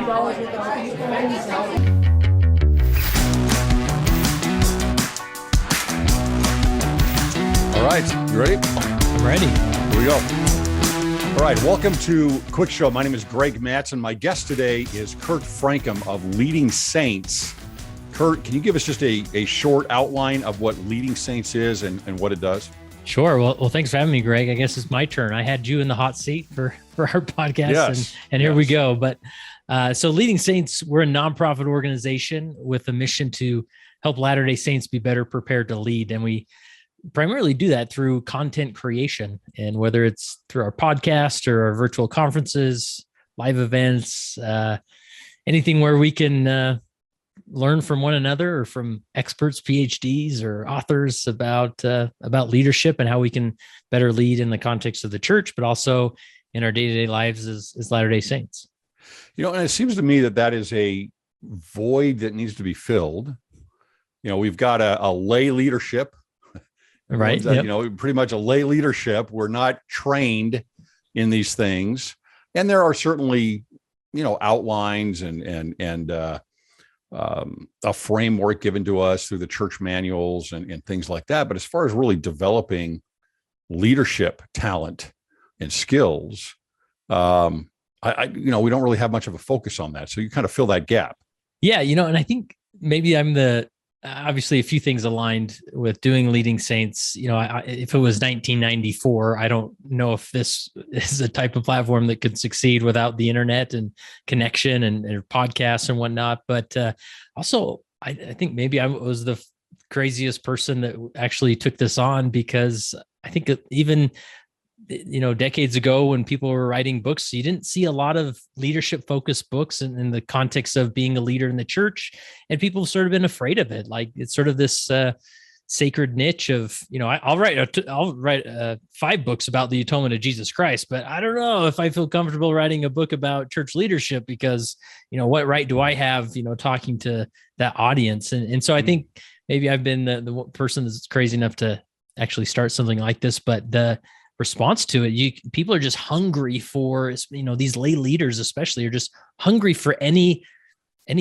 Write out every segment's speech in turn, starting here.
All right, you ready? I'm ready. Here we go. All right, welcome to Cwic Show. My name is Greg Mattson. My guest today is Kurt Francom of Leading Saints. Kurt, can you give us just a short outline of what Leading Saints is and what it does? Sure. Well, thanks for having me, Greg. I guess it's my turn. I had you in the hot seat for our podcast, yes, and here we go. But so Leading Saints, we're a nonprofit organization with a mission to help Latter-day Saints be better prepared to lead. And we primarily do that through content creation, and whether it's through our podcast or our virtual conferences, live events, anything where we can learn from one another or from experts, PhDs, or authors about leadership and how we can better lead in the context of the church, but also in our day-to-day lives as Latter-day Saints. And it seems to me that is a void that needs to be filled. We've got a lay leadership. Right. Yep. Pretty much a lay leadership. We're not trained in these things. And there are certainly, outlines and a framework given to us through the church manuals and things like that. But as far as really developing leadership talent and skills, we don't really have much of a focus on that. So you kind of fill that gap. Yeah. And I think maybe obviously a few things aligned with doing Leading Saints. If it was 1994, I don't know if this is a type of platform that could succeed without the internet and connection and podcasts and whatnot. But also, I think maybe I was the craziest person that actually took this on, because I think even decades ago when people were writing books, you didn't see a lot of leadership focused books in the context of being a leader in the church. And people have sort of been afraid of it. Like it's sort of this sacred niche of, I'll write 5 books about the atonement of Jesus Christ, but I don't know if I feel comfortable writing a book about church leadership because, what right do I have, talking to that audience? And so I think maybe I've been the person that's crazy enough to actually start something like this, but the response to it, people are just hungry for, these lay leaders especially are just hungry for any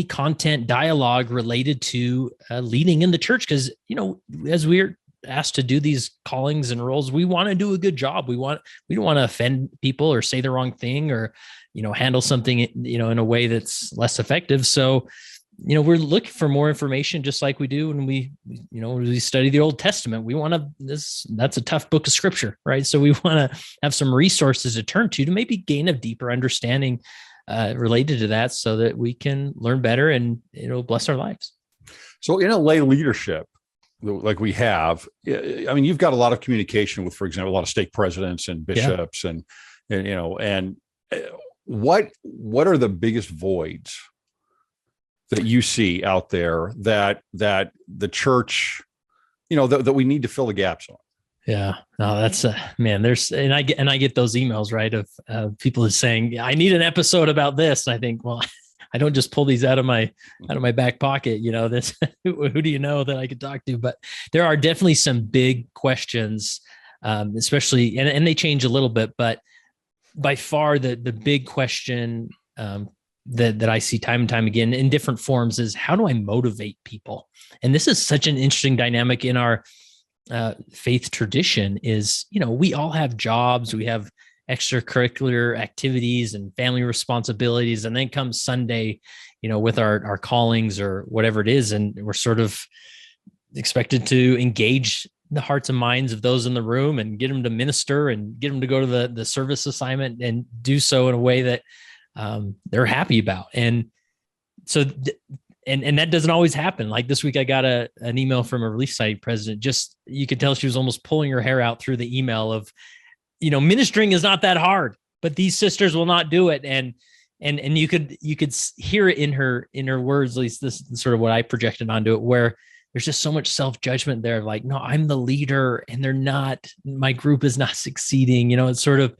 content dialogue related to leading in the church. Because, as we're asked to do these callings and roles, we want to do a good job. We don't want to offend people or say the wrong thing or, handle something, in a way that's less effective. So, we're looking for more information, just like we do when we study the Old Testament. We want that's a tough book of scripture, right? So we want to have some resources to turn to maybe gain a deeper understanding related to that, so that we can learn better and it'll bless our lives. So in a lay leadership, like we have, you've got a lot of communication with, for example, a lot of stake presidents and bishops, and what are the biggest voids that you see out there that the church, that we need to fill the gaps on? Yeah, no, that's man. I get those emails, right, of people saying, I need an episode about this. And I think, well, I don't just pull these out of my back pocket. This who do you know that I could talk to? But there are definitely some big questions, especially, and they change a little bit, but by far the big question that I see time and time again in different forms is, how do I motivate people? And this is such an interesting dynamic in our faith tradition is, we all have jobs, we have extracurricular activities and family responsibilities. And then comes Sunday, with our callings or whatever it is. And we're sort of expected to engage the hearts and minds of those in the room and get them to minister and get them to go to the service assignment and do so in a way that they're happy about. And so, and that doesn't always happen. Like this week, I got an email from a Relief Society president. Just, you could tell she was almost pulling her hair out through the email of, ministering is not that hard, but these sisters will not do it. And you could hear it in her words, at least this is sort of what I projected onto it, where there's just so much self-judgment there. Like, no, I'm the leader and my group is not succeeding. It sort of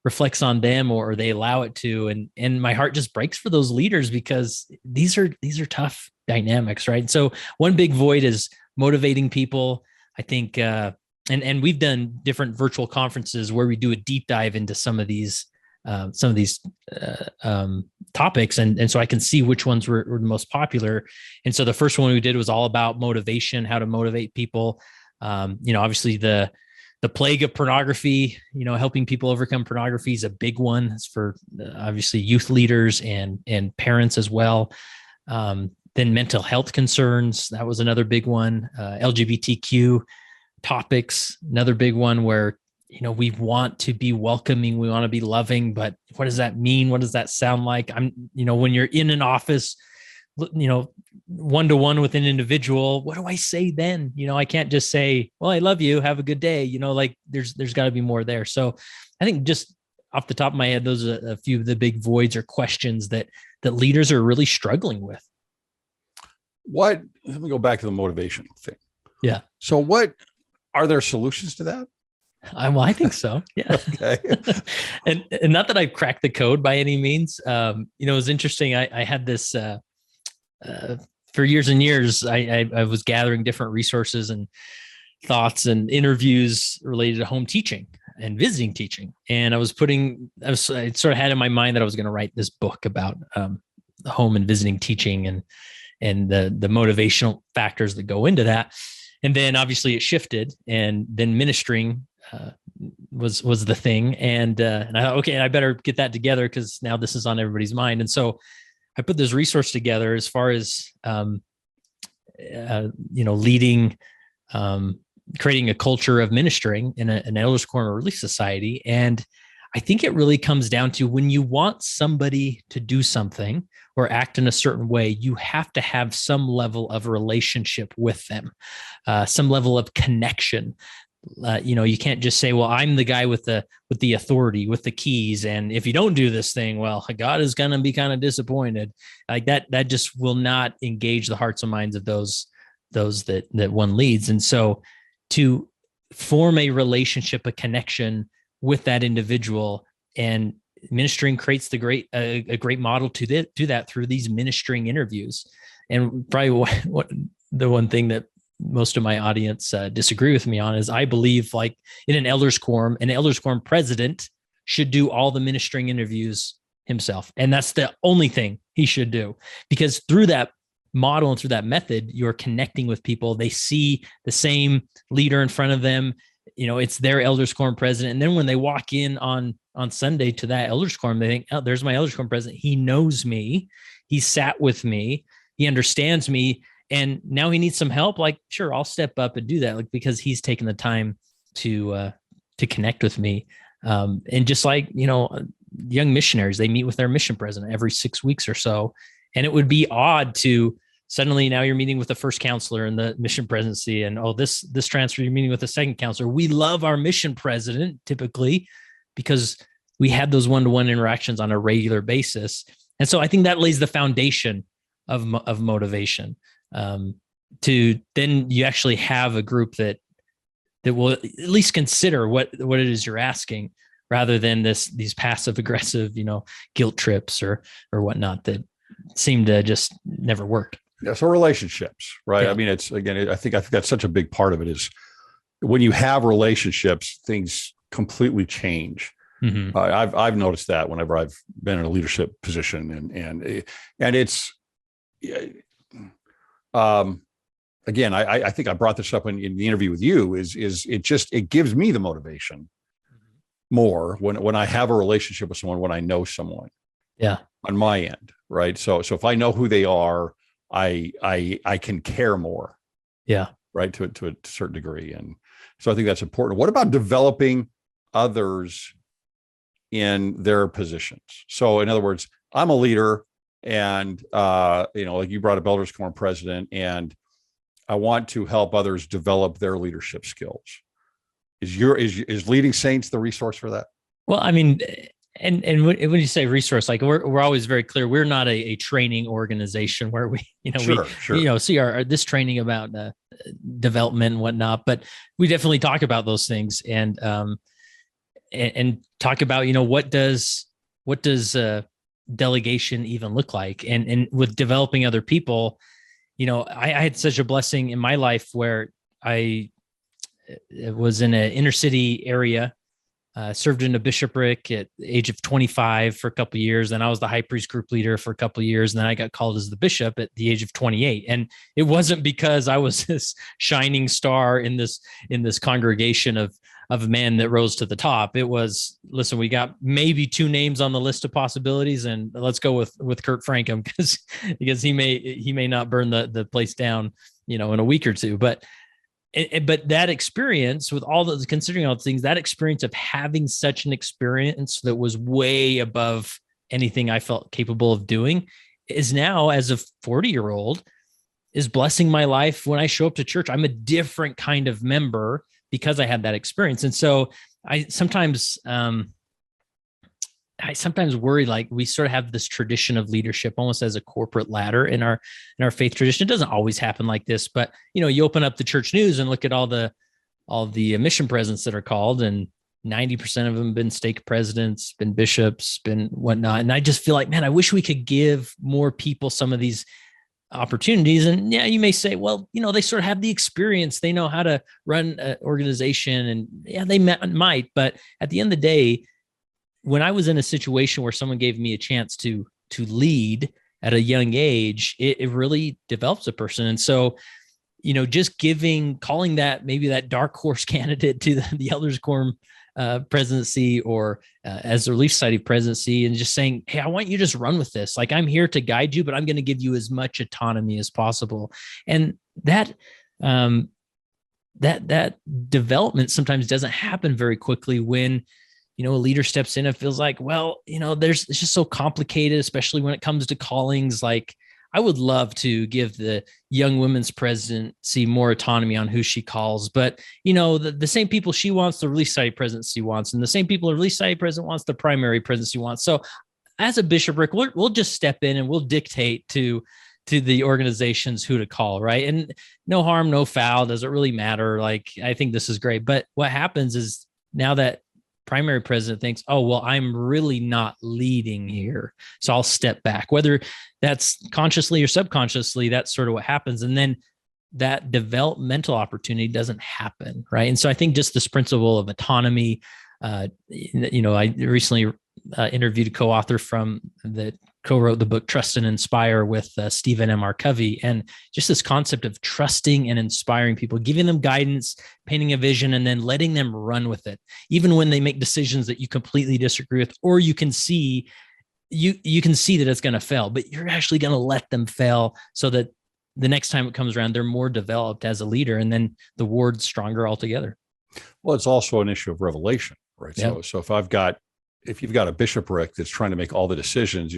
reflects on them, or they allow it to. And my heart just breaks for those leaders, because these are tough dynamics, right? So one big void is motivating people. I think, and we've done different virtual conferences where we do a deep dive into some of these some of these topics, and so I can see which ones were the most popular. And so the first one we did was all about motivation, how to motivate people. Obviously the plague of pornography, helping people overcome pornography is a big one. It's for obviously youth leaders and parents as well. Then mental health concerns, that was another big one. LGBTQ topics, another big one where, we want to be welcoming, we want to be loving, but what does that mean? What does that sound like? When you're in an office, one-to-one with an individual, what do I say then? I can't just say, well, I love you, have a good day. There's got to be more there. So I think just off the top of my head, those are a few of the big voids or questions that leaders are really struggling with. Let me go back to the motivation thing. Yeah. So are there solutions to that? Well, I think so. Yeah. Okay. and not that I've cracked the code by any means. It was interesting. I had this, for years and years, I was gathering different resources and thoughts and interviews related to home teaching and visiting teaching. And I sort of had in my mind that I was going to write this book about home and visiting teaching and the motivational factors that go into that. And then obviously it shifted, and then ministering was the thing. And I thought, okay, I better get that together because now this is on everybody's mind. And so I put this resource together as far as, leading, creating a culture of ministering in an elders quorum or relief society. And I think it really comes down to when you want somebody to do something or act in a certain way, you have to have some level of relationship with them, some level of connection. You can't just say, well, I'm the guy with the authority, with the keys. And if you don't do this thing, well, God is going to be kind of disappointed. Like that just will not engage the hearts and minds of those that one leads. And so to form a relationship, a connection with that individual, and ministering creates a great model to do that through these ministering interviews. And probably the one thing that most of my audience disagree with me on is I believe, like, in an elders quorum president should do all the ministering interviews himself. And that's the only thing he should do, because through that model and through that method, you're connecting with people. They see the same leader in front of them. It's their elders quorum president. And then when they walk in on Sunday to that elders quorum, they think, oh, there's my elders quorum president. He knows me. He sat with me. He understands me. And now he needs some help. Like, sure, I'll step up and do that, like, because he's taken the time to connect with me. And just like, young missionaries, they meet with their mission president every 6 weeks or so. And it would be odd to suddenly now you're meeting with the first counselor in the mission presidency, and this transfer, you're meeting with the second counselor. We love our mission president typically because we had those one-to-one interactions on a regular basis. And so I think that lays the foundation of motivation. To then you actually have a group that will at least consider what it is you're asking, rather than these passive aggressive, guilt trips or whatnot that seem to just never work. Yeah. So relationships, right? Yeah. I mean, it's, again, I think that's such a big part of it is when you have relationships, things completely change. Mm-hmm. I've noticed that whenever I've been in a leadership position, and it's, again, I think I brought this up in the interview with you, is it gives me the motivation more when I have a relationship with someone, when I know someone, on my end. Right. So if I know who they are, I can care more. Yeah. Right. To a certain degree. And so I think that's important. What about developing others in their positions? So in other words, I'm a leader, and, like you brought up elders quorum president, and I want to help others develop their leadership skills. Is Leading Saints the resource for that? Well, I mean, and when you say resource, like we're always very clear, we're not a training organization where we see our this training about development and whatnot, but we definitely talk about those things and talk about, what does delegation even look like? And with developing other people, I had such a blessing in my life where I was in an inner city area served in a bishopric at the age of 25 for a couple of years. Then I was the high priest group leader for a couple of years. And then I got called as the bishop at the age of 28. And it wasn't because I was this shining star in this congregation of men that rose to the top. It was, listen, we got maybe 2 names on the list of possibilities, and let's go with Kurt Francom because he may not burn the place down, in a week or two. But that experience with considering all the things, that experience of having such an experience that was way above anything I felt capable of doing is now, as a 40-year-old, is blessing my life. When I show up to church, I'm a different kind of member because I had that experience. And so I sometimes worry, like, we sort of have this tradition of leadership almost as a corporate ladder in our faith tradition. It doesn't always happen like this, but you open up the church news and look at all the mission presidents that are called, and 90% of them have been stake presidents, been bishops, been whatnot. And I just feel like, man, I wish we could give more people some of these opportunities. And yeah, you may say, well, they sort of have the experience, they know how to run an organization, and yeah, they might, but at the end of the day, when I was in a situation where someone gave me a chance to lead at a young age, it really develops a person. And so, just calling that maybe that dark horse candidate to the elders quorum presidency, or as the Relief Society presidency, and just saying, hey, I want you to just run with this. Like, I'm here to guide you, but I'm going to give you as much autonomy as possible. And that development sometimes doesn't happen very quickly when a leader steps in and feels like, well, it's just so complicated, especially when it comes to callings. Like, I would love to give the young women's presidency more autonomy on who she calls, but the same people she wants, the Relief Society presidency wants, and the same people the Relief Society president wants, the primary presidency wants. So as a bishopric, we'll just step in and we'll dictate to the organizations who to call, right? And no harm, no foul. Does it really matter? Like, I think this is great. But what happens is, now that primary president thinks, oh, well, I'm really not leading here, so I'll step back, whether that's consciously or subconsciously, that's sort of what happens. And then that developmental opportunity doesn't happen, right? And so I think just this principle of autonomy, I recently interviewed a co-author that co-wrote the book Trust and Inspire with Stephen M. R. Covey, and just this concept of trusting and inspiring people, giving them guidance, painting a vision, and then letting them run with it, even when they make decisions that you completely disagree with, or you can see that it's going to fail, but you're actually going to let them fail so that the next time it comes around, they're more developed as a leader, and then the ward's stronger altogether. Well, it's also an issue of revelation, right? Yeah. So if you've got a bishopric that's trying to make all the decisions,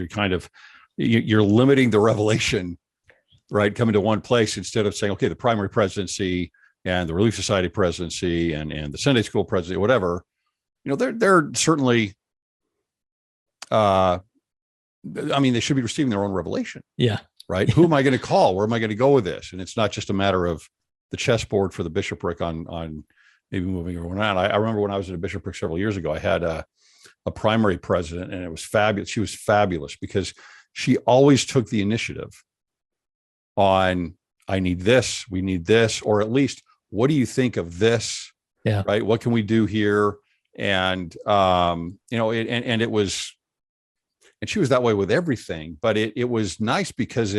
you're limiting the revelation, right? Coming to one place instead of saying, okay, the primary presidency and the Relief Society presidency and the Sunday school presidency, whatever, they're certainly, they should be receiving their own revelation. Yeah. Right. Who am I going to call? Where am I going to go with this? And it's not just a matter of the chessboard for the bishopric on maybe moving everyone around. I remember when I was in a bishopric several years ago, I had a primary president, and it was fabulous. She was fabulous because she always took the initiative on, I need this, we need this, or at least, what do you think of this? Yeah. Right. What can we do here? And, and it was, and she was that way with everything, but it was nice because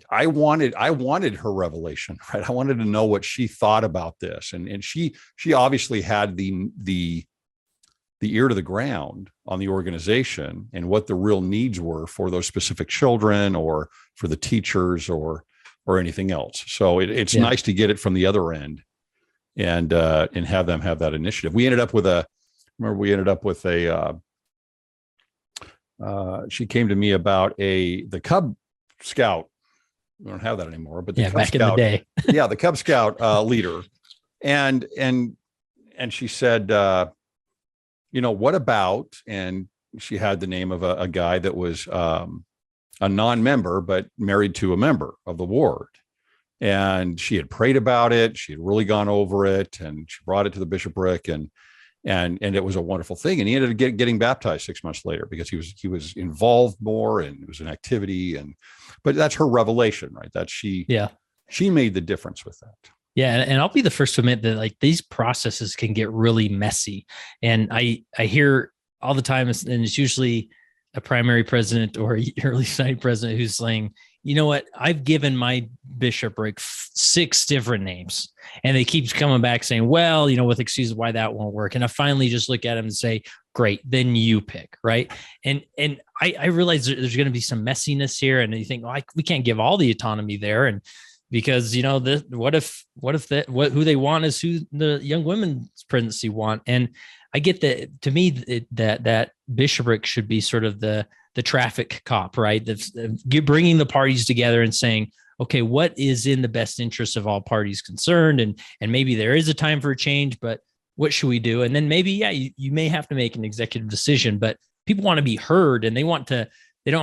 I wanted her revelation, right? I wanted to know what she thought about this. And she obviously had the ear to the ground on the organization and what the real needs were for those specific children or for the teachers or anything else. So it's nice to get it from the other end and have them have that initiative. We ended up with she came to me about the Cub Scout. We don't have that anymore, but the Cub back Scout, in the day. the Cub Scout leader. And she said, what about, and she had the name of a guy that was a non-member, but married to a member of the ward. And she had prayed about it. She had really gone over it, and she brought it to the bishopric, and it was a wonderful thing. And he ended up getting baptized 6 months later because he was involved more, and it was an activity. But that's her revelation, right? That she made the difference with that. Yeah, and I'll be the first to admit that like these processes can get really messy. And I hear all the time, and it's usually a primary president or early site president who's saying, you know what, I've given my bishopric 6 different names, and they keep coming back saying, well, with excuses why that won't work. And I finally just look at them and say, great, then you pick, right? And I realize there's going to be some messiness here, and you think, we can't give all the autonomy there, and because what if who they want is who the young women's presidency want. And I get that. To me, that bishopric should be sort of the traffic cop, right? That's bringing the parties together and saying, okay, what is in the best interest of all parties concerned, and maybe there is a time for a change, but what should we do? And then maybe, you may have to make an executive decision, but people want to be heard, and they don't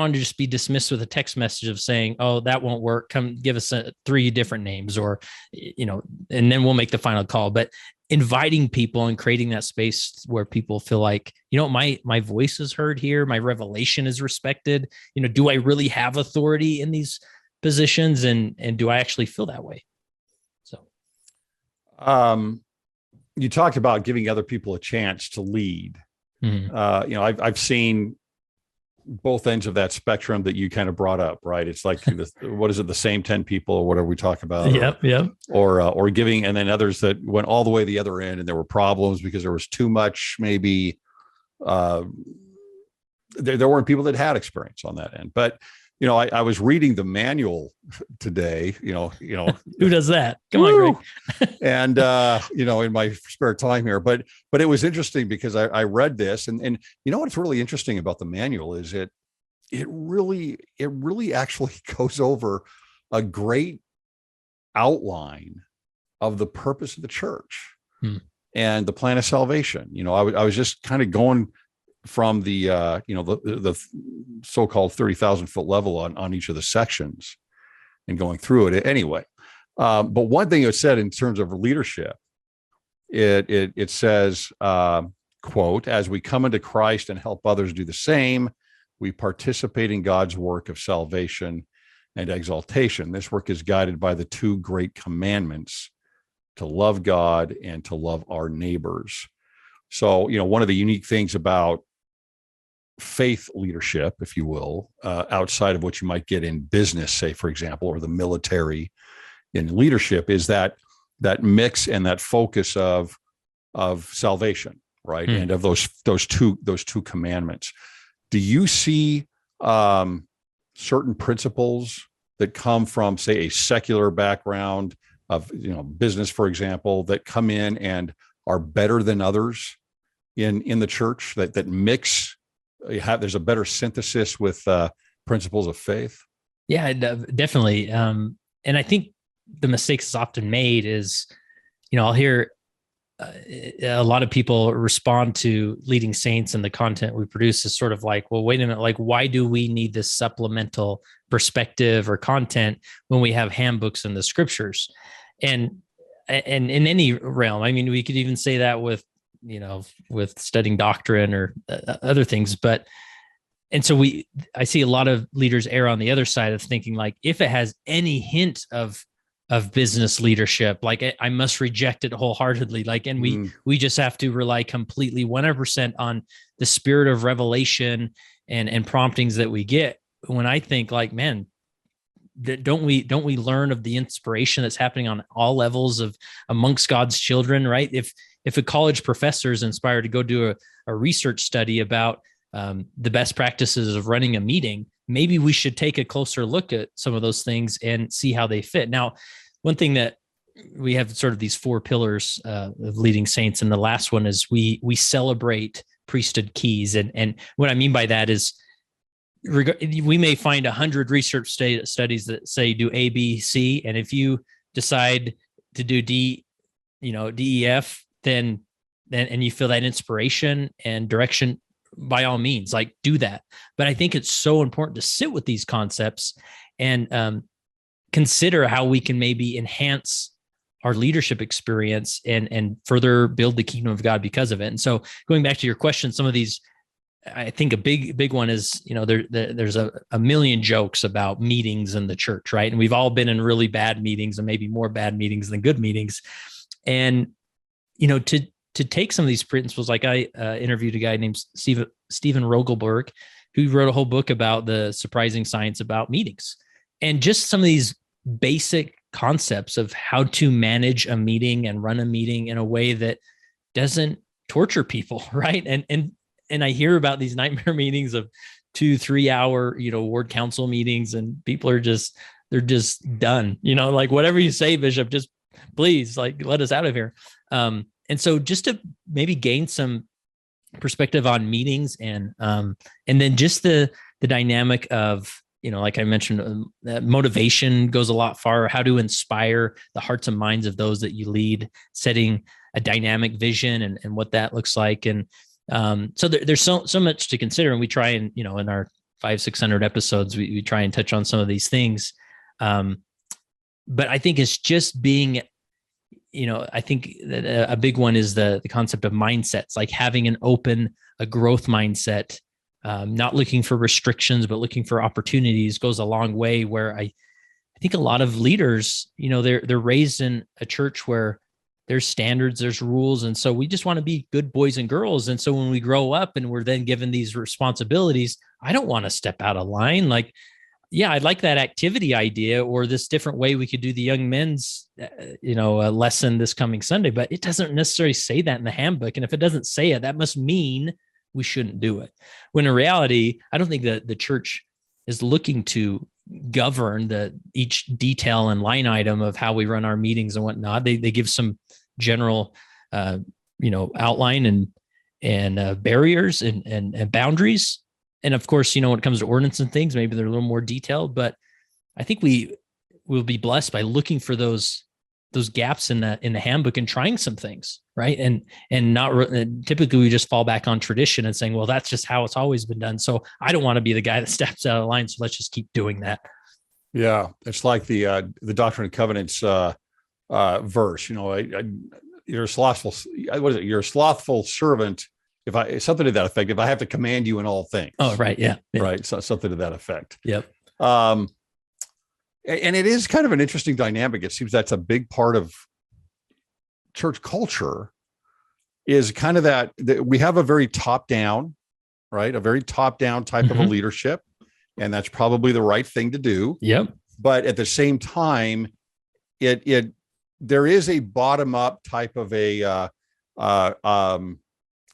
want to just be dismissed with a text message of saying, oh, that won't work. Come give us 3 different names, or, and then we'll make the final call. But inviting people and creating that space where people feel like, my voice is heard here. My revelation is respected. Do I really have authority in these positions? And do I actually feel that way? So, you talked about giving other people a chance to lead. Mm-hmm. I've seen both ends of that spectrum that you kind of brought up, right? It's like, what is it? The same 10 people or whatever we talk about. Yep. Or giving, and then others that went all the way the other end, and there were problems because there was too much, maybe there weren't people that had experience on that end. But, I was reading the manual today, who does that? Come on, Greg. And, in my spare time here, but it was interesting because I read this, and what's really interesting about the manual is it really actually goes over a great outline of the purpose of the church and the plan of salvation. I was just kind of going from the so-called 30,000 foot level on each of the sections and going through it anyway. But one thing it said in terms of leadership, it says, quote, as we come into Christ and help others do the same, we participate in God's work of salvation and exaltation. This work is guided by the 2 great commandments: to love God and to love our neighbors. So, one of the unique things about faith leadership, if you will, outside of what you might get in business, say, for example, or the military in leadership, is that mix and that focus of salvation, right? And of those two commandments. Do you see certain principles that come from, say, a secular background of, business, for example, that come in and are better than others in the church, that mix? There's a better synthesis with principles of faith? Yeah, definitely. And I think the mistake that's often made is, I'll hear a lot of people respond to leading saints and the content we produce is sort of like, well, wait a minute, like, why do we need this supplemental perspective or content when we have handbooks in the scriptures? And in any realm, I mean, we could even say that with studying doctrine or other things. And so I see a lot of leaders err on the other side of thinking like, if it has any hint of business leadership, like I must reject it wholeheartedly. Like, and we just have to rely completely 100% on the spirit of revelation and promptings that we get. When I think like, man, don't we learn of the inspiration that's happening on all levels amongst God's children, right? If a college professor is inspired to go do a research study about the best practices of running a meeting, maybe we should take a closer look at some of those things and see how they fit. Now, one thing that we have sort of these 4 pillars of leading saints, and the last one is we celebrate priesthood keys. And what I mean by that is we may find 100 research studies that say do A, B, C, and if you decide to do D, E, F, then and you feel that inspiration and direction, by all means, like, do that. But I think it's so important to sit with these concepts and consider how we can maybe enhance our leadership experience and further build the kingdom of God because of it. And so going back to your question, some of these I think a big one is, there's a million jokes about meetings in the church, right? And we've all been in really bad meetings, and maybe more bad meetings than good meetings. And, to take some of these principles, like I interviewed a guy named Stephen Rogelberg, who wrote a whole book about the surprising science about meetings, and just some of these basic concepts of how to manage a meeting and run a meeting in a way that doesn't torture people, right? And I hear about these nightmare meetings of 2-3 hour, ward council meetings, and people are they're just done, like, whatever you say, Bishop, just please, like, let us out of here. And so just to maybe gain some perspective on meetings, and then just the dynamic of, like I mentioned, motivation goes a lot far, how to inspire the hearts and minds of those that you lead, setting a dynamic vision and what that looks like. And so there's so much to consider. And we try and, in our 500-600 episodes, we try and touch on some of these things. But I think it's just being, I think that a big one is the concept of mindsets, like having a growth mindset, not looking for restrictions, but looking for opportunities, goes a long way. Where I think a lot of leaders, they're raised in a church where there's standards, there's rules. And so we just want to be good boys and girls. And so when we grow up and we're then given these responsibilities, I don't want to step out of line. Like, yeah, I'd like that activity idea, or this different way we could do the young men's, lesson this coming Sunday, but it doesn't necessarily say that in the handbook. And if it doesn't say it, that must mean we shouldn't do it. When in reality, I don't think that the church is looking to govern each detail and line item of how we run our meetings and whatnot. They give some general, outline and barriers and boundaries. And of course, when it comes to ordinance and things, maybe they're a little more detailed, but I think we will be blessed by looking for those gaps in the handbook and trying some things, right? And not typically we just fall back on tradition and saying, well, that's just how it's always been done. So I don't want to be the guy that steps out of line. So let's just keep doing that. Yeah, it's like the Doctrine and Covenants verse. You're a slothful. What is it? You're a slothful servant. Something to that effect, if I have to command you in all things. Oh, right. Yeah. Right. So something to that effect. Yep. And it is kind of an interesting dynamic. It seems that's a big part of church culture, is kind of that we have a very top down, right? A very top down type of a leadership. And that's probably the right thing to do. Yep. But at the same time, there is a bottom up type of a,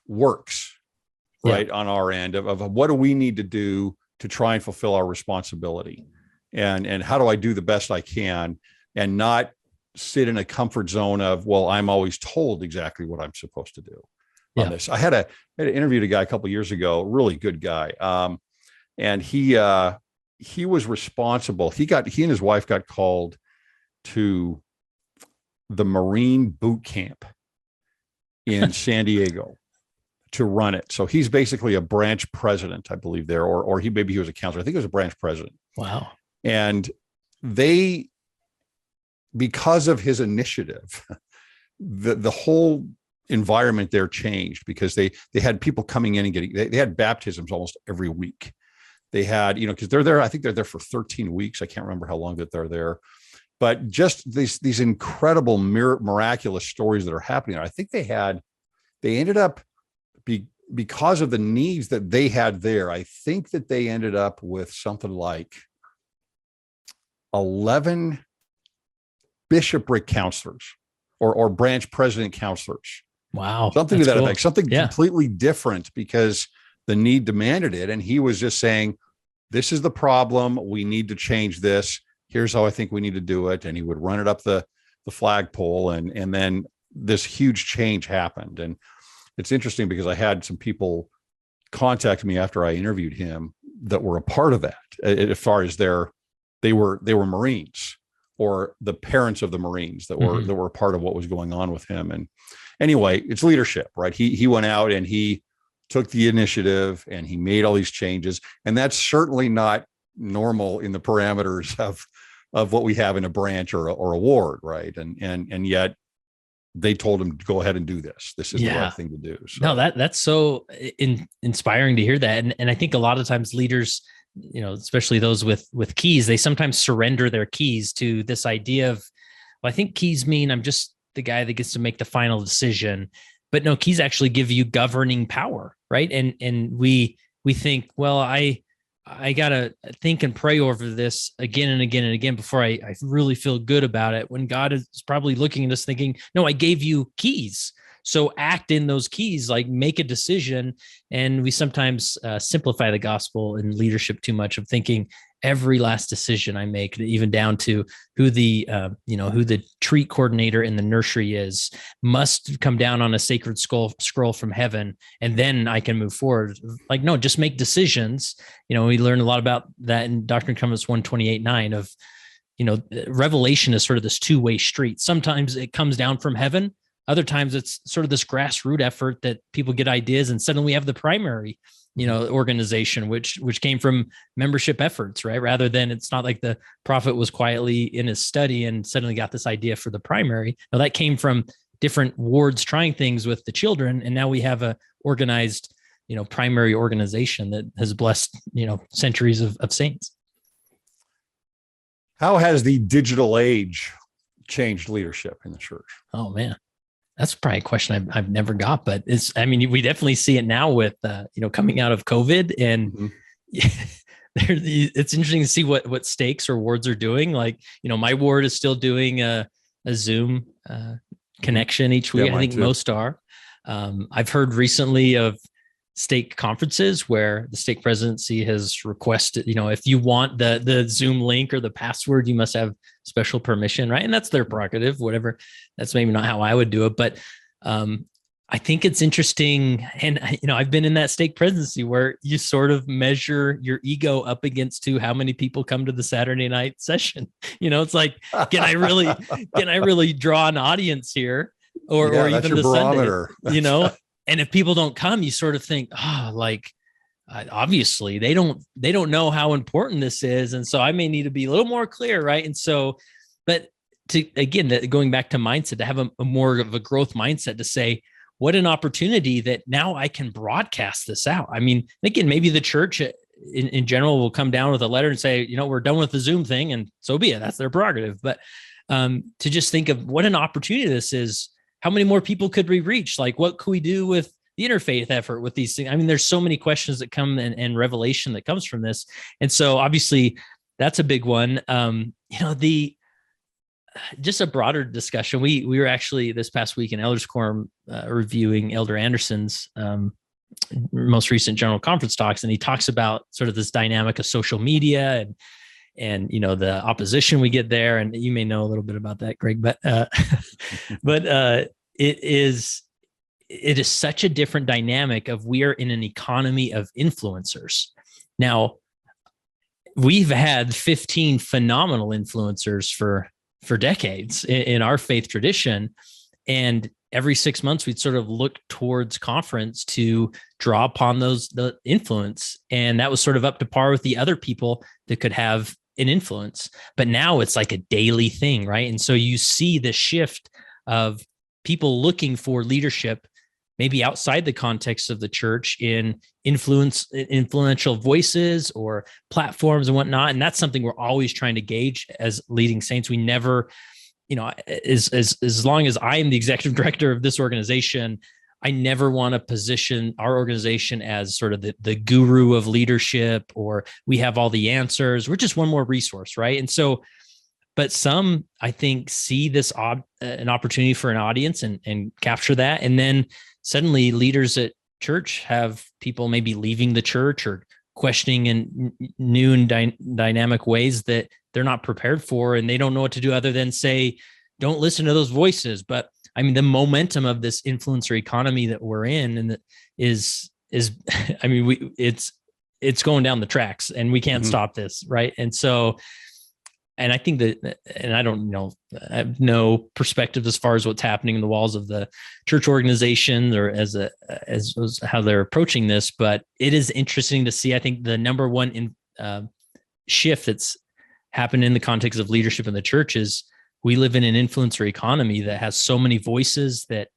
works, right, on our end of what do we need to do to try and fulfill our responsibility, and how do I do the best I can, and not sit in a comfort zone of, well, I'm always told exactly what I'm supposed to do on this. I had interviewed a guy a couple of years ago, a really good guy, and he was responsible. He and his wife got called to the Marine boot camp in San Diego to run it. So he's basically a branch president, I believe there, or maybe he was a counselor. I think he was a branch president. Wow. And because of his initiative, the whole environment there changed, because they had people coming in and they had baptisms almost every week. They had, because they're there, I think they're there for 13 weeks. I can't remember how long that they're there, but just these incredible miraculous stories that are happening. I think they ended up, because of the needs that they had there, I think that they ended up with something like 11 bishopric counselors or branch president counselors. Wow. Something to that effect, something completely different, because the need demanded it. And he was just saying, this is the problem. We need to change this. Here's how I think we need to do it. And he would run it up the flagpole, and then this huge change happened. And it's interesting because I had some people contact me after I interviewed him that were a part of that, as far as they were Marines, or the parents of the Marines that were a part of what was going on with him. And anyway, it's leadership, right? He went out and he took the initiative and he made all these changes. And that's certainly not normal in the parameters of what we have in a branch or a ward, right? And yet they told him to go ahead and do this. This is the right thing to do. So. No, that's so inspiring to hear that. And I think a lot of times leaders, especially those with keys, they sometimes surrender their keys to this idea of, well, I think keys mean I'm just the guy that gets to make the final decision. But no, keys actually give you governing power, right? And we think, well, I gotta think and pray over this again and again and again before I really feel good about it. When God is probably looking at us thinking, no, I gave you keys. So act in those keys, like make a decision. And we sometimes simplify the gospel in leadership too much, of thinking every last decision I make, even down to who the treat coordinator in the nursery is, must come down on a sacred scroll from heaven, and then I can move forward. Like, no, just make decisions. We learn a lot about that in Doctrine and Covenants 128:9 of, revelation is sort of this two-way street. Sometimes it comes down from heaven. Other times it's sort of this grassroots effort that people get ideas, and suddenly we have the primary, organization, which came from membership efforts, right? Rather than, it's not like the prophet was quietly in his study and suddenly got this idea for the primary. Now that came from different wards trying things with the children. And now we have a organized, primary organization that has blessed, centuries of saints. How has the digital age changed leadership in the church? Oh man. That's probably a question I've never got, but we definitely see it now with, coming out of COVID, and it's interesting to see what stakes or wards are doing. Like, my ward is still doing a Zoom connection each week. Yeah, I think too. most are. I've heard recently of stake conferences where the stake presidency has requested, if you want the Zoom link or the password, you must have special permission, right? And that's their prerogative, whatever. That's maybe not how I would do it, but I think it's interesting. And, I've been in that stake presidency where you sort of measure your ego up against to how many people come to the Saturday night session. It's like, can I really draw an audience here? Or even the barometer. Sunday, and if people don't come, you sort of think, obviously they don't know how important this is. And so I may need to be a little more clear. Right. And so, but going back to mindset, to have a more of a growth mindset, to say, what an opportunity that now I can broadcast this out. I mean, again, maybe the church in general will come down with a letter and say, we're done with the Zoom thing, and so be it. That's their prerogative. But to just think of what an opportunity this is. How many more people could we reach? Like, what could we do with the interfaith effort with these things? I mean, there's so many questions that come and revelation that comes from this. And so obviously that's a big one. Just a broader discussion. We were actually this past week in Elders Quorum reviewing Elder Anderson's most recent general conference talks. And he talks about sort of this dynamic of social media and the opposition we get there, and you may know a little bit about that, Greg, but it is such a different dynamic of, we are in an economy of influencers. Now, we've had 15 phenomenal influencers for decades in our faith tradition, and every 6 months we'd sort of look towards conference to draw upon the influence, and that was sort of up to par with the other people that could have an influence. But now it's like a daily thing, right? And so you see the shift of people looking for leadership, maybe outside the context of the church, in influential voices or platforms and whatnot. And that's something we're always trying to gauge as leading saints. We never, as long as I am the executive director of this organization, I never want to position our organization as sort of the guru of leadership, or we have all the answers. We're just one more resource, right? And so, but some, I think, see this an opportunity for an audience and capture that. And then suddenly leaders at church have people maybe leaving the church or questioning in new and dynamic ways that they're not prepared for. And they don't know what to do other than say, don't listen to those voices. But I mean, the momentum of this influencer economy that we're in, and that is, I mean, it's going down the tracks, and we can't stop this. Right. And so, and I think that, and I don't know, I have no perspective as far as what's happening in the walls of the church organization or as how they're approaching this, but it is interesting to see. I think the number one shift that's happened in the context of leadership in the church is we live in an influencer economy that has so many voices that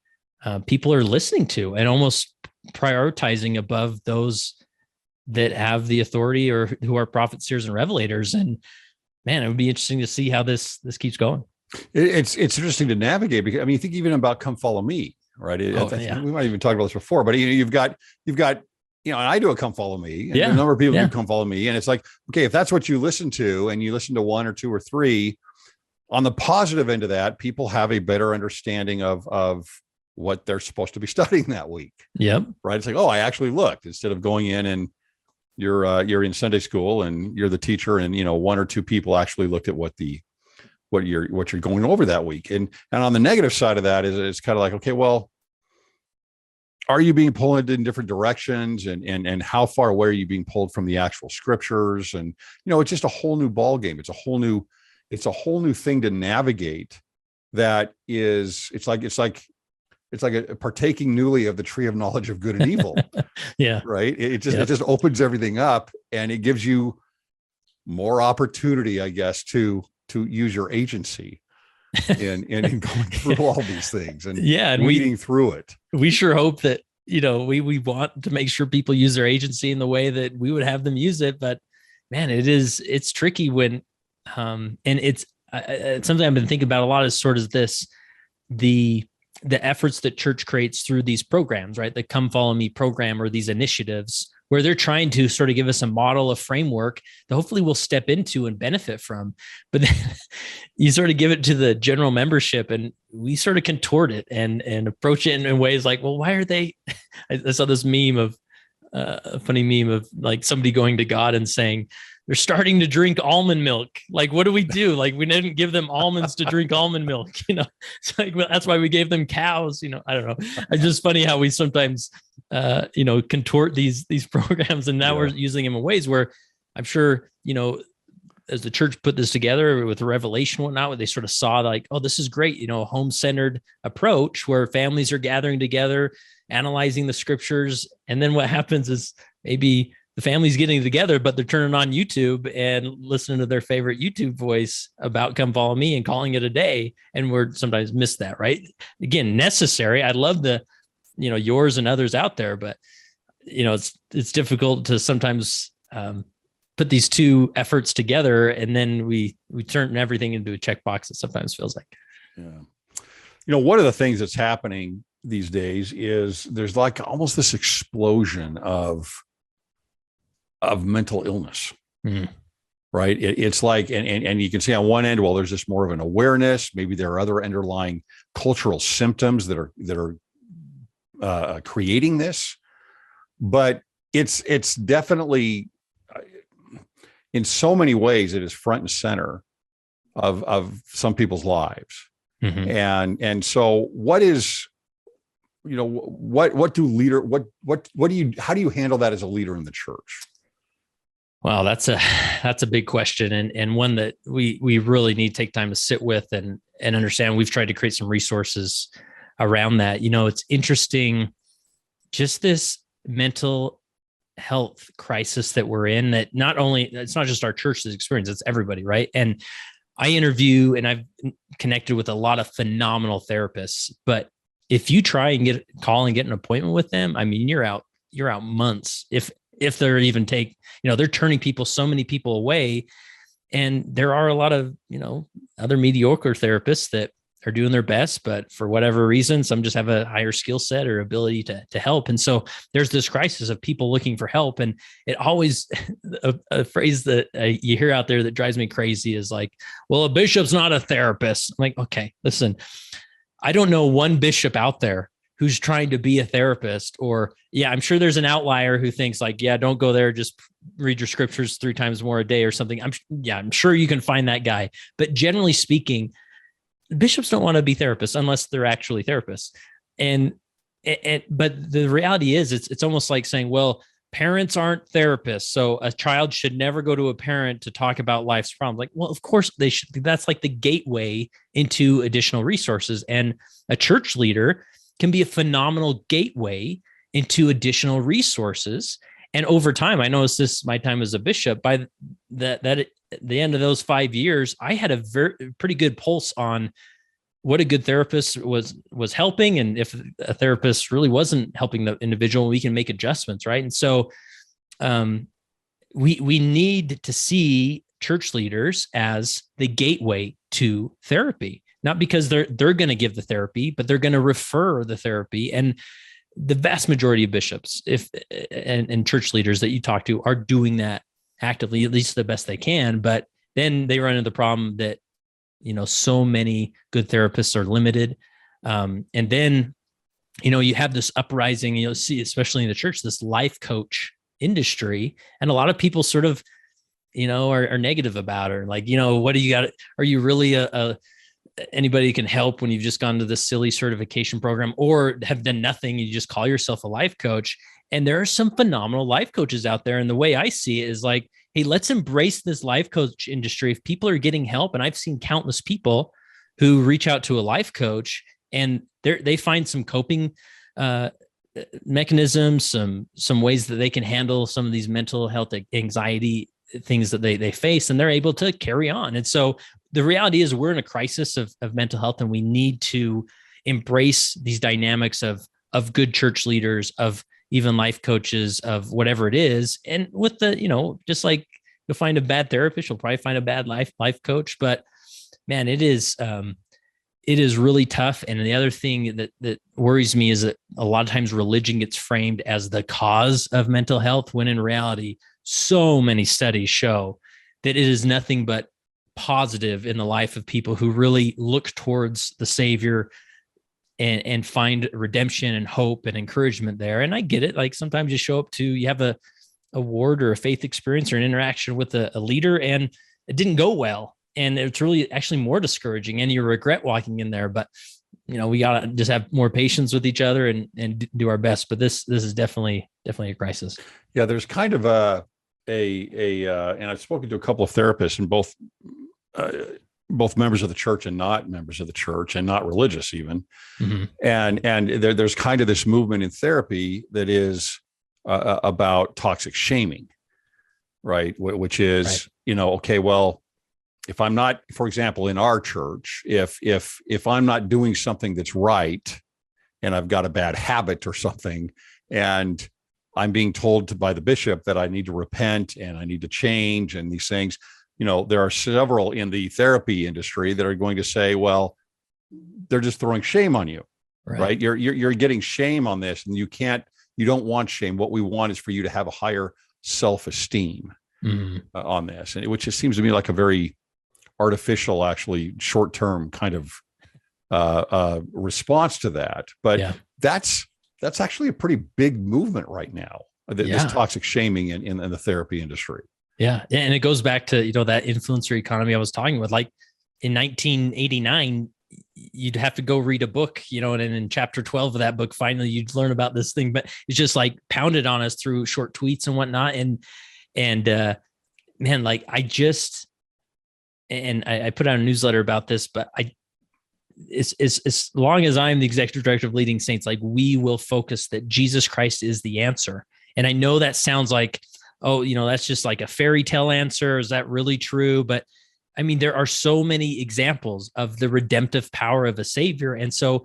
people are listening to and almost prioritizing above those that have the authority or who are prophets, seers, and revelators. And man, it would be interesting to see how this keeps going. It's interesting to navigate, because I mean, think even about "Come Follow Me," right? We might even talk about this before, but you've got, and I do a "Come Follow Me," and a number of people do "Come Follow Me," and it's like, okay, if that's what you listen to, and you listen to one or two or three, on the positive end of that, people have a better understanding of what they're supposed to be studying that week. Yep. Right. It's like, oh, I actually looked, instead of going in and you're in Sunday school and you're the teacher, and one or two people actually looked at what you're going over that week. And on the negative side of that is it's kind of like, okay, well, are you being pulled in different directions, and how far away are you being pulled from the actual scriptures? And it's just a whole new ball game. It's a whole new thing to navigate. That is, it's like a partaking newly of the tree of knowledge of good and evil. Yeah. Right. It just opens everything up, and it gives you more opportunity, I guess, to use your agency in going through all these things and weeding through it. We sure hope that, we want to make sure people use their agency in the way that we would have them use it. But man, it's tricky when, and it's something I've been thinking about a lot is sort of the efforts that church creates through these programs, right? The Come Follow Me program, or these initiatives where they're trying to sort of give us a model, a framework that hopefully we'll step into and benefit from. But then you sort of give it to the general membership, and we sort of contort it and approach it in ways like, well, why are they? I saw this meme of a funny meme of like somebody going to God and saying, they're starting to drink almond milk. Like, what do we do? Like, we didn't give them almonds to drink almond milk. It's like, well, that's why we gave them cows. I don't know. It's just funny how we sometimes, contort these programs, and now we're using them in ways where I'm sure, as the church put this together with the revelation and whatnot, where they sort of saw like, oh, this is great, a home-centered approach where families are gathering together, analyzing the scriptures. And then what happens is maybe the family's getting together, but they're turning on YouTube and listening to their favorite YouTube voice about Come Follow Me and calling it a day. And we're sometimes miss that, right? Again, necessary. I love the, yours and others out there, but it's difficult to sometimes put these two efforts together, and then we turn everything into a checkbox. It sometimes feels like. Yeah. One of the things that's happening these days is there's like almost this explosion of mental illness. Right. It's like, and you can see on one end, well, there's just more of an awareness. Maybe there are other underlying cultural symptoms that are creating this, but it's definitely in so many ways, it is front and center of some people's lives. And so what is, how do you handle that as a leader in the church? Wow, that's a big question, and one that we really need to take time to sit with and understand. We've tried to create some resources around that. It's interesting, just this mental health crisis that we're in, that it's not just our church's experience, it's everybody, right? And I interview and I've connected with a lot of phenomenal therapists, but if you try and get an appointment with them, I mean, you're out months. If they're even they're turning so many people away. And there are a lot of, other mediocre therapists that are doing their best, but for whatever reason, some just have a higher skill set or ability to help. And so there's this crisis of people looking for help. And it always, a phrase that you hear out there that drives me crazy is like, well, a bishop's not a therapist. I'm like, okay, listen, I don't know one bishop out there who's trying to be a therapist, or I'm sure there's an outlier who thinks like, don't go there, just read your scriptures 3 times more a day or something. I'm sure you can find that guy. But generally speaking, bishops don't want to be therapists unless they're actually therapists. But the reality is it's almost like saying, well, parents aren't therapists, so a child should never go to a parent to talk about life's problems. Like, well, of course they should. That's like the gateway into additional resources. And a church leader can be a phenomenal gateway into additional resources. And over time, I noticed this my time as a bishop, by that the end of those 5 years, I had a pretty good pulse on what a good therapist was helping. And if a therapist really wasn't helping the individual, we can make adjustments. Right. And so, we need to see church leaders as the gateway to therapy, not because they're going to give the therapy, but they're going to refer the therapy. And the vast majority of bishops, and church leaders that you talk to, are doing that actively, at least the best they can. But then they run into the problem that, so many good therapists are limited. And then, you have this uprising, you'll see, especially in the church, this life coach industry. And a lot of people sort of, are negative about her. Like, what do you got? Are you really anybody can help when you've just gone to this silly certification program or have done nothing? You just call yourself a life coach. And there are some phenomenal life coaches out there. And the way I see it is like, hey, let's embrace this life coach industry. If people are getting help, and I've seen countless people who reach out to a life coach and they find some coping mechanisms, some ways that they can handle some of these mental health anxiety things that they face, and they're able to carry on. And so the reality is we're in a crisis of mental health, and we need to embrace these dynamics of good church leaders, of even life coaches, of whatever it is. And with the, just like you'll find a bad therapist, you'll probably find a bad life coach. But man, it is really tough. And the other thing that worries me is that a lot of times religion gets framed as the cause of mental health, when in reality, so many studies show that it is nothing but positive in the life of people who really look towards the Savior and find redemption and hope and encouragement there. And I get it. Like sometimes you have a ward or a faith experience or an interaction with a leader, and it didn't go well. And it's really actually more discouraging, and you regret walking in there. But, we got to just have more patience with each other and do our best. But this is definitely a crisis. Yeah. There's kind of and I've spoken to a couple of therapists, and both members of the church and not members of the church, and not religious even. Mm-hmm. And there's kind of this movement in therapy that is about toxic shaming, right? Which is, right. Okay, well, if I'm not, for example, in our church, if I'm not doing something that's right, and I've got a bad habit or something, and I'm being told by the bishop that I need to repent and I need to change and these things, there are several in the therapy industry that are going to say, well, they're just throwing shame on you, right? You're getting shame on this, and you don't want shame. What we want is for you to have a higher self-esteem on this. And which just seems to me like a very artificial, actually short-term kind of response to that. But that's actually a pretty big movement right now, this toxic shaming in the therapy industry. Yeah. And it goes back to, that influencer economy I was talking with. Like in 1989, you'd have to go read a book, and in chapter 12 of that book, finally you'd learn about this thing, but it's just like pounded on us through short tweets and whatnot. And man, like I put out a newsletter about this, but as long as I'm the executive director of Leading Saints, like we will focus that Jesus Christ is the answer. And I know that sounds like, that's just like a fairy tale answer. Is that really true? But I mean, there are so many examples of the redemptive power of a Savior. And so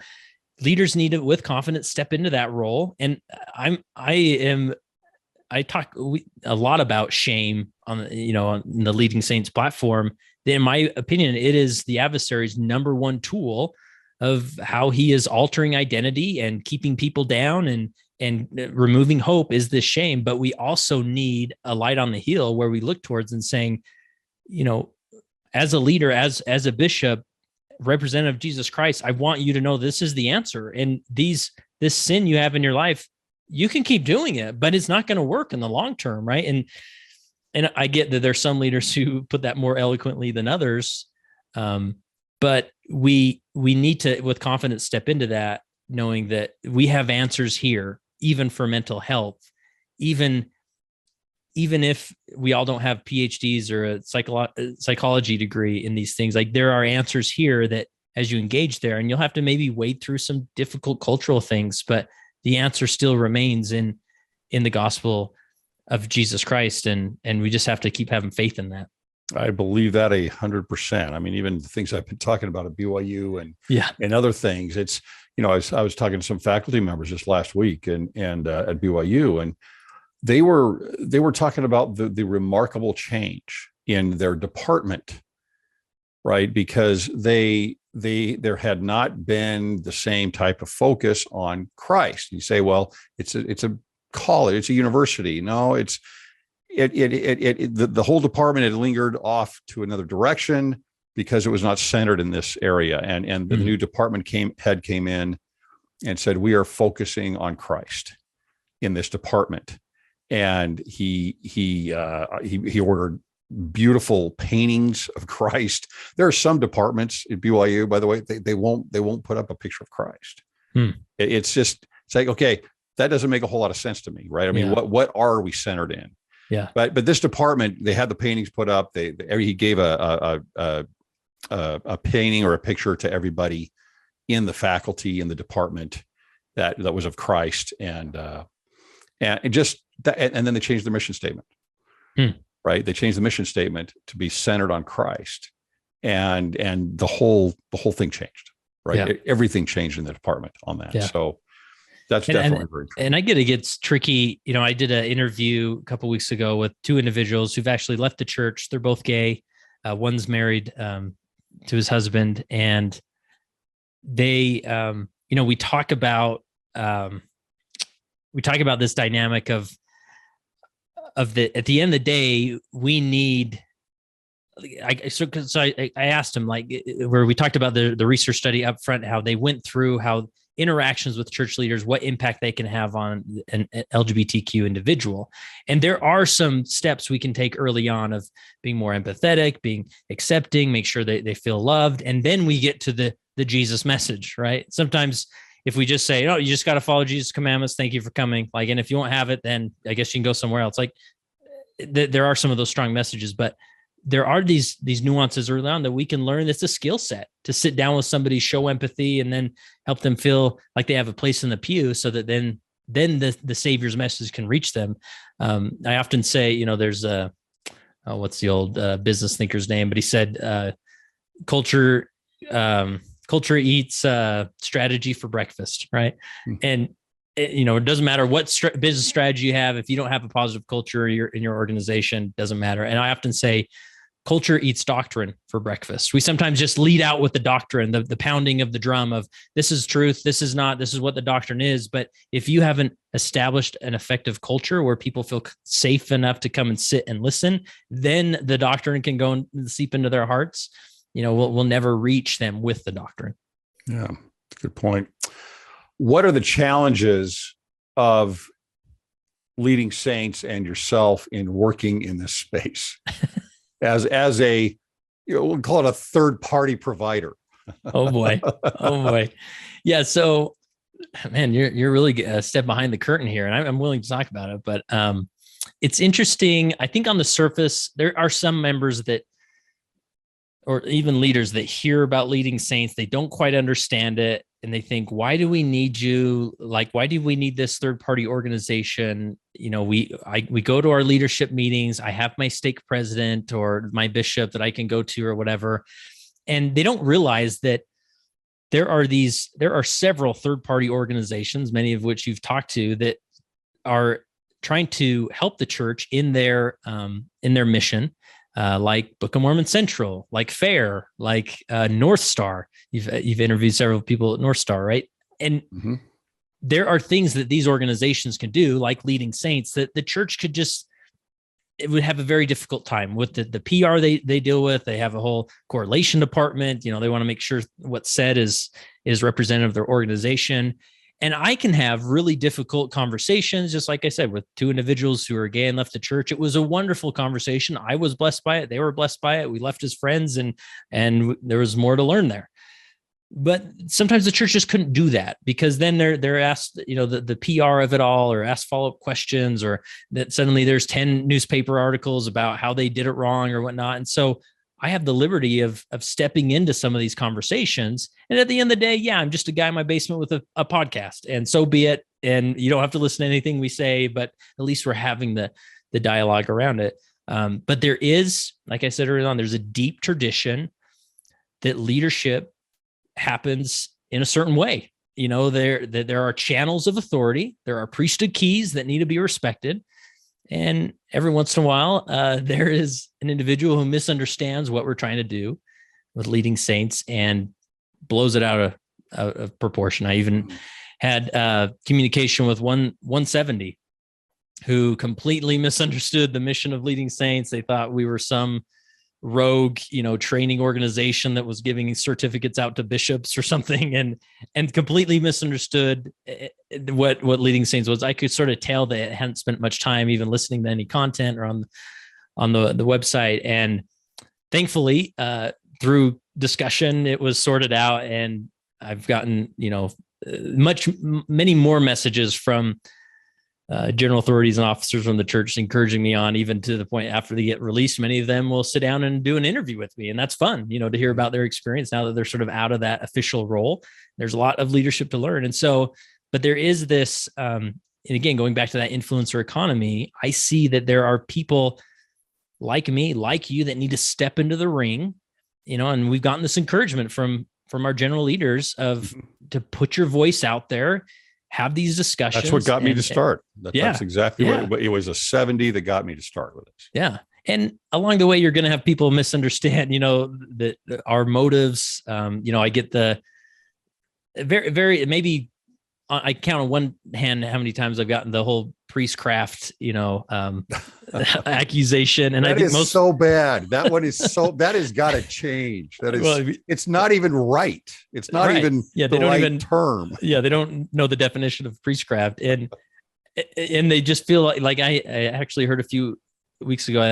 leaders need to, with confidence, step into that role. And I talk a lot about shame on the Leading Saints platform. In my opinion, it is the adversary's number one tool of how he is altering identity and keeping people down and removing hope is this shame. But we also need a light on the hill where we look towards and saying, as a leader, as a bishop, representative of Jesus Christ, I want you to know this is the answer. And this sin you have in your life, you can keep doing it, but it's not going to work in the long term. Right. And I get that there's some leaders who put that more eloquently than others. But we need to, with confidence, step into that, knowing that we have answers here, even for mental health, even if we all don't have PhDs or a psychology degree in these things. Like there are answers here that as you engage there, and you'll have to maybe wade through some difficult cultural things, but the answer still remains in the gospel of Jesus Christ. And we just have to keep having faith in that. I believe that 100%. I mean, even the things I've been talking about at BYU and Yeah. and other things, it's, I was talking to some faculty members just last week and at BYU, and they were talking about the remarkable change in their department, right? Because there had not been the same type of focus on Christ. You say, well, it's a college, it's a university. No, the whole department had lingered off to another direction because it was not centered in this area. And the new department head came in and said, we are focusing on Christ in this department. And he ordered beautiful paintings of Christ. There are some departments at BYU, by the way, they won't put up a picture of Christ. It's like, okay, that doesn't make a whole lot of sense to me, right? I mean, what are we centered in? Yeah. But this department, they had the paintings put up. He gave a painting or a picture to everybody in the faculty in the department that was of Christ, and it just that, and then they changed the mission statement. Right? They changed the mission statement to be centered on Christ, and the whole thing changed. Right? Yeah. Everything changed in the department on that. Yeah. So that's definitely very true. And I get it gets tricky. I did an interview a couple of weeks ago with two individuals who've actually left the church. They're both gay. One's married to his husband, and they, we talk about this dynamic of the, at the end of the day, we need. So I asked him, like, where we talked about the research study up front, how they went through how interactions with church leaders, what impact they can have on an LGBTQ individual. And there are some steps we can take early on of being more empathetic, being accepting, make sure they feel loved. And then we get to the Jesus message, right? Sometimes if we just say, oh, you just got to follow Jesus' commandments, thank you for coming. Like, and if you won't have it, then I guess you can go somewhere else. Like there are some of those strong messages, but there are these nuances early on that we can learn. It's a skill set to sit down with somebody, show empathy, and then help them feel like they have a place in the pew, so that then the Savior's message can reach them. I often say, there's what's the old business thinker's name? But he said, culture eats strategy for breakfast, right? And it doesn't matter what business strategy you have. If you don't have a positive culture in your organization, doesn't matter. And I often say, culture eats doctrine for breakfast. We sometimes just lead out with the doctrine, the pounding of the drum of this is truth, this is not, this is what the doctrine is. But if you haven't established an effective culture where people feel safe enough to come and sit and listen, then the doctrine can go and seep into their hearts. We'll never reach them with the doctrine. Yeah, good point. What are the challenges of leading saints and yourself in working in this space as a, we'll call it a third party provider? Oh boy. Yeah. So, man, you're really a step behind the curtain here, and I'm willing to talk about it. But it's interesting. I think on the surface, there are some members that, or even leaders that hear about leading saints, they don't quite understand it. And they think, why do we need you? Like, why do we need this third-party organization? We go to our leadership meetings. I have my stake president or my bishop that I can go to or whatever. And they don't realize that there are several third-party organizations, many of which you've talked to, that are trying to help the church in their mission. Like Book of Mormon Central, like FAIR, like North Star. You've interviewed several people at North Star, right? And there are things that these organizations can do, like leading saints, that the church it would have a very difficult time with the PR they deal with. They have a whole correlation department. They want to make sure what's said is representative of their organization. And I can have really difficult conversations, just like I said, with two individuals who are gay and left the church. It was a wonderful conversation. I was blessed by it. They were blessed by it. We left as friends, and there was more to learn there. But sometimes the church just couldn't do that, because then they're asked, the PR of it all, or asked follow-up questions, or that suddenly there's 10 newspaper articles about how they did it wrong or whatnot. And so I have the liberty of stepping into some of these conversations. And at the end of the day, yeah, I'm just a guy in my basement with a podcast, and so be it. And you don't have to listen to anything we say, but at least we're having the dialogue around it. But there is, like I said earlier on, there's a deep tradition that leadership happens in a certain way. There are channels of authority. There are priesthood keys that need to be respected. And every once in a while, there is an individual who misunderstands what we're trying to do with leading saints and blows it out of proportion. I even had communication with 170 who completely misunderstood the mission of leading saints. They thought we were some rogue, training organization that was giving certificates out to bishops or something, and completely misunderstood what leading saints was. I could sort of tell they hadn't spent much time even listening to any content or on the website. And thankfully, through discussion, it was sorted out, and I've gotten, many more messages from general authorities and officers from the church encouraging me on, even to the point after they get released, many of them will sit down and do an interview with me. And that's fun, to hear about their experience now that they're sort of out of that official role. There's a lot of leadership to learn. And so, but there is this, and again, going back to that influencer economy, I see that there are people like me, like you, that need to step into the ring, and we've gotten this encouragement from our general leaders to put your voice out there, have these discussions. That's what got me to start. That's exactly what it was. A 70 that got me to start with this. Yeah. And along the way, you're going to have people misunderstand, that our motives. I get the very, very, maybe I count on one hand how many times I've gotten the whole priestcraft, accusation. And that I think is so bad. That one is that has got to change. That is, it's not even right. It's not even the right term. Yeah. They don't know the definition of priestcraft. And they just feel like I actually heard a few weeks ago,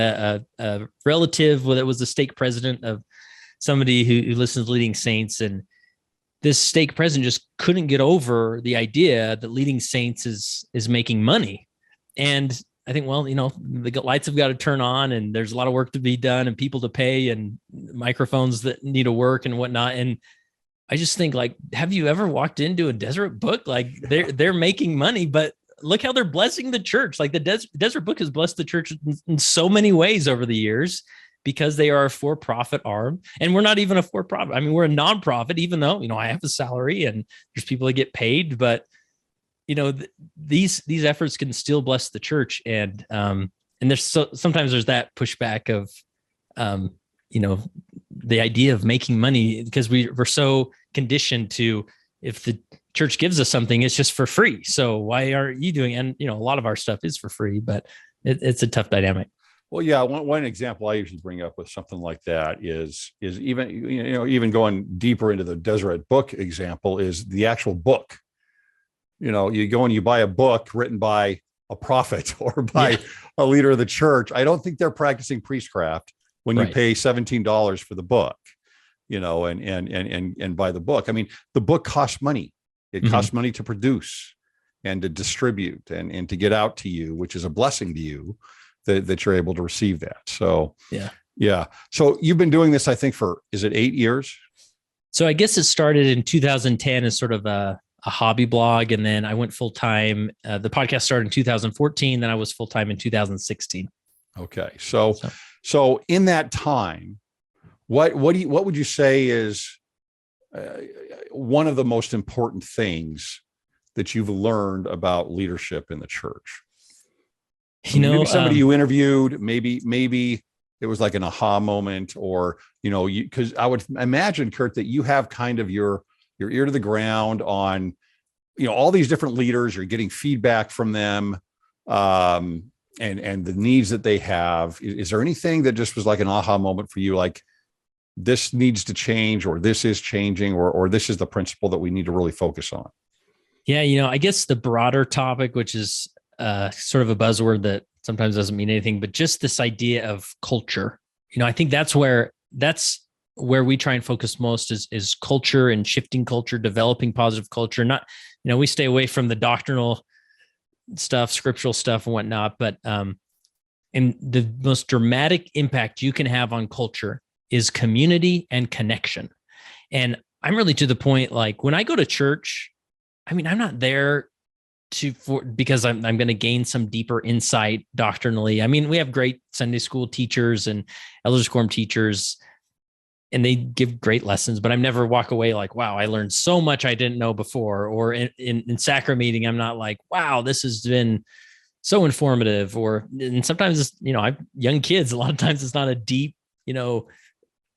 a relative that was the stake president of somebody who listens to leading saints, and this stake president just couldn't get over the idea that leading saints is making money. And I think, the lights have got to turn on, and there's a lot of work to be done and people to pay and microphones that need to work and whatnot. And I just think, have you ever walked into a Deseret Book? They're making money, but look how they're blessing the church. The Deseret Book has blessed the church in so many ways over the years, because they are a for-profit arm, and we're not even a for-profit. I mean, we're a nonprofit, even though, I have a salary and there's people that get paid, but these efforts can still bless the church. And there's sometimes there's that pushback of, the idea of making money, because we're so conditioned to, if the church gives us something, it's just for free. So why are you doing it? And, a lot of our stuff is for free, but it's a tough dynamic. Well, yeah. One example I usually bring up with something like that is even, even going deeper into the Deseret Book example, is the actual book. You go and you buy a book written by a prophet or by a leader of the church. I don't think they're practicing priestcraft when you pay $17 for the book, and buy the book. I mean, the book costs money. It costs money to produce and to distribute and to get out to you, which is a blessing to you. That you're able to receive that. So, yeah. So you've been doing this, I think, for, is it 8 years? So I guess it started in 2010 as sort of a hobby blog. And then I went full-time. The podcast started in 2014. Then I was full-time in 2016. Okay. So in that time, what would you say is one of the most important things that you've learned about leadership in the church? Maybe somebody you interviewed, maybe it was like an aha moment, or, because I would imagine, Kurt, that you have kind of your ear to the ground on, all these different leaders. You're getting feedback from them, and the needs that they have. Is there anything that just was like an aha moment for you? Like, this needs to change, or this is changing, or this is the principle that we need to really focus on? Yeah. I guess the broader topic, which is sort of a buzzword that sometimes doesn't mean anything, but just this idea of culture. I think that's where we try and focus most is culture and shifting culture, developing positive culture. Not, we stay away from the doctrinal stuff, scriptural stuff and whatnot, but and the most dramatic impact you can have on culture is community and connection. And I'm really to the point, like when I go to church, I mean, I'm not there because I'm going to gain some deeper insight doctrinally. I mean, we have great Sunday school teachers and elders quorum teachers, and they give great lessons, but I never walk away like, wow, I learned so much I didn't know before. Or in sacrament meeting, I'm not like, wow, this has been so informative. And sometimes it's, I've young kids, a lot of times it's not a deep,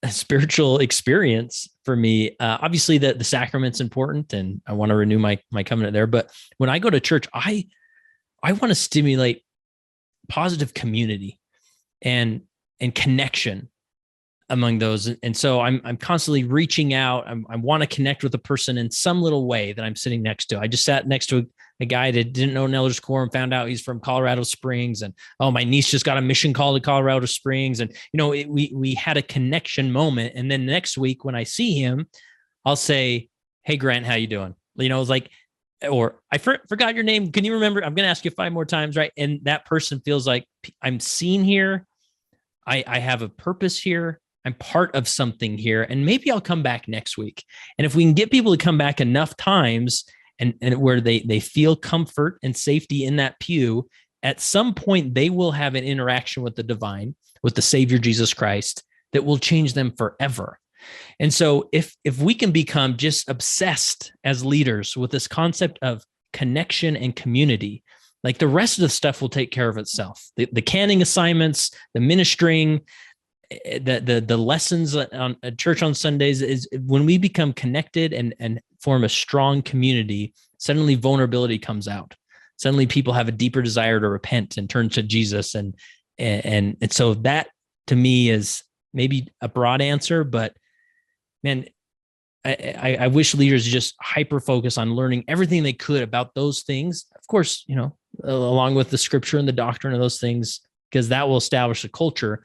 a spiritual experience for me. Obviously the sacrament's important, and I want to renew my covenant there. But when I go to church, I want to stimulate positive community and connection among those. And so I'm constantly reaching out. I want to connect with a person in some little way that I'm sitting next to. I just sat next to a guy that didn't know an elders quorum, found out he's from Colorado Springs, and my niece just got a mission call to Colorado Springs, and we had a connection moment. And then next week when I see him, I'll say, "Hey Grant, how you doing?" It's like, or I forgot your name. Can you remember? I'm going to ask you 5 more times, right? And that person feels like I'm seen here. I have a purpose here. I'm part of something here, and maybe I'll come back next week. And if we can get people to come back enough times, and where they feel comfort and safety in that pew, at some point they will have an interaction with the divine, with the Savior Jesus Christ, that will change them forever. And so if we can become just obsessed as leaders with this concept of connection and community, like the rest of the stuff will take care of itself. The canning assignments, the ministering, the lessons on at church on Sundays, is when we become connected and form a strong community, suddenly vulnerability comes out. Suddenly people have a deeper desire to repent and turn to Jesus. And so that to me is maybe a broad answer, but man, I wish leaders just hyper focus on learning everything they could about those things. Of course, along with the scripture and the doctrine of those things, because that will establish a culture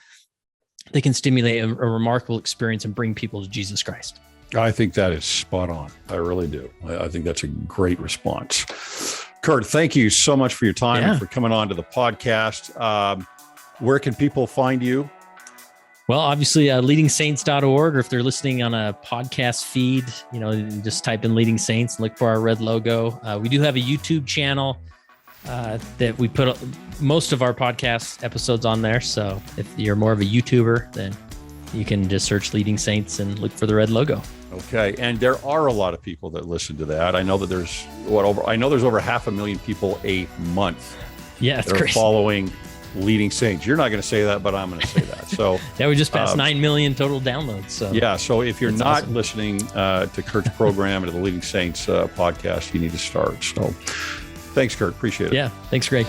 that can stimulate a remarkable experience and bring people to Jesus Christ. I think that is spot on. I really do. I think that's a great response. Kurt, thank you so much for your time and for coming on to the podcast. Where can people find you? Well, obviously, leadingsaints.org, or if they're listening on a podcast feed, just type in Leading Saints and look for our red logo. We do have a YouTube channel that we put most of our podcast episodes on there. So if you're more of a YouTuber, then you can just search Leading Saints and look for the red logo. Okay. And there are a lot of people that listen to that. I know that there's over 500,000 people a month. Yeah, that's crazy. Following Leading Saints. You're not going to say that, but I'm going to say that. So yeah, we just passed 9 million total downloads. So yeah. So if you're not awesome. Listening to Kurt's program and to the Leading Saints podcast, you need to start. So thanks, Kurt. Appreciate it. Yeah. Thanks, Greg.